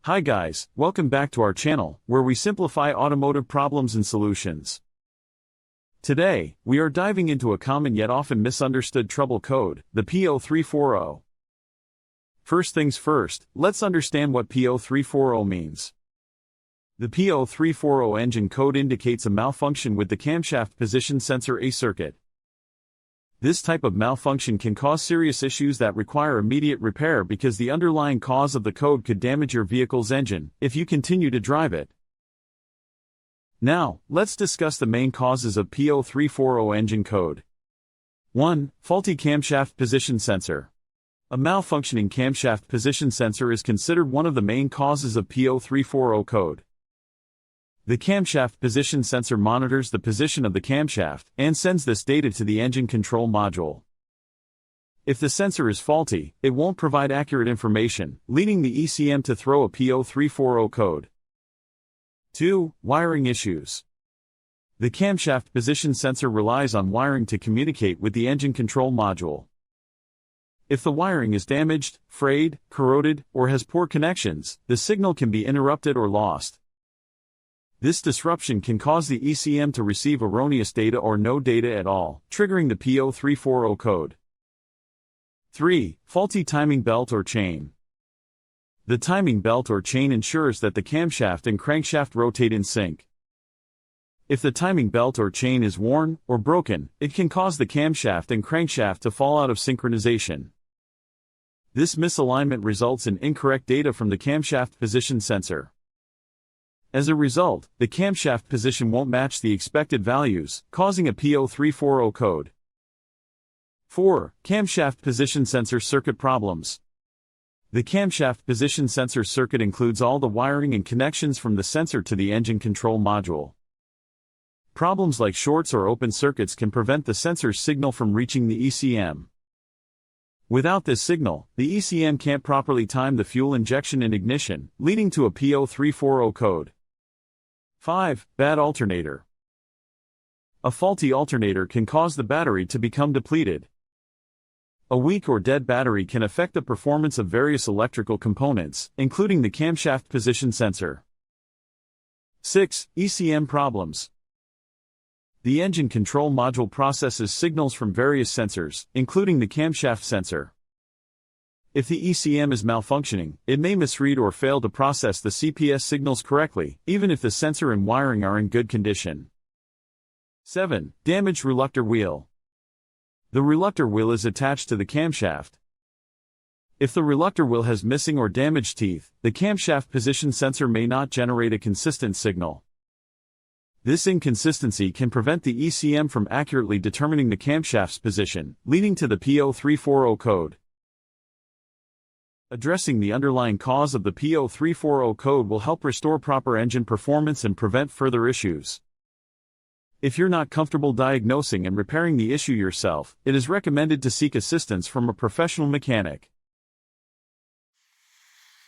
Hi guys, welcome back to our channel, where we simplify automotive problems and solutions. Today, we are diving into a common yet often misunderstood trouble code, the P0340. First things first, let's understand what P0340 means. The P0340 engine code indicates a malfunction with the camshaft position sensor A circuit. This type of malfunction can cause serious issues that require immediate repair because the underlying cause of the code could damage your vehicle's engine if you continue to drive it. Now, let's discuss the main causes of P0340 engine code. 1. Faulty camshaft position sensor. A malfunctioning camshaft position sensor is considered one of the main causes of P0340 code. The camshaft position sensor monitors the position of the camshaft and sends this data to the engine control module. If the sensor is faulty, it won't provide accurate information, leading the ECM to throw a P0340 code. 2. Wiring issues. The camshaft position sensor relies on wiring to communicate with the engine control module. If the wiring is damaged, frayed, corroded, or has poor connections, the signal can be interrupted or lost. This disruption can cause the ECM to receive erroneous data or no data at all, triggering the P0340 code. 3. Faulty timing belt or chain. The timing belt or chain ensures that the camshaft and crankshaft rotate in sync. If the timing belt or chain is worn or broken, it can cause the camshaft and crankshaft to fall out of synchronization. This misalignment results in incorrect data from the camshaft position sensor. As a result, the camshaft position won't match the expected values, causing a P0340 code. 4. Camshaft position sensor circuit problems. The camshaft position sensor circuit includes all the wiring and connections from the sensor to the engine control module. Problems like shorts or open circuits can prevent the sensor's signal from reaching the ECM. Without this signal, the ECM can't properly time the fuel injection and ignition, leading to a P0340 code. 5. Bad alternator. A faulty alternator can cause the battery to become depleted. A weak or dead battery can affect the performance of various electrical components, including the camshaft position sensor. 6. ECM problems. The engine control module processes signals from various sensors, including the camshaft sensor. If the ECM is malfunctioning, it may misread or fail to process the CPS signals correctly, even if the sensor and wiring are in good condition. 7. Damaged reluctor wheel. The reluctor wheel is attached to the camshaft. If the reluctor wheel has missing or damaged teeth, the camshaft position sensor may not generate a consistent signal. This inconsistency can prevent the ECM from accurately determining the camshaft's position, leading to the P0340 code. Addressing the underlying cause of the P0340 code will help restore proper engine performance and prevent further issues. If you're not comfortable diagnosing and repairing the issue yourself, it is recommended to seek assistance from a professional mechanic.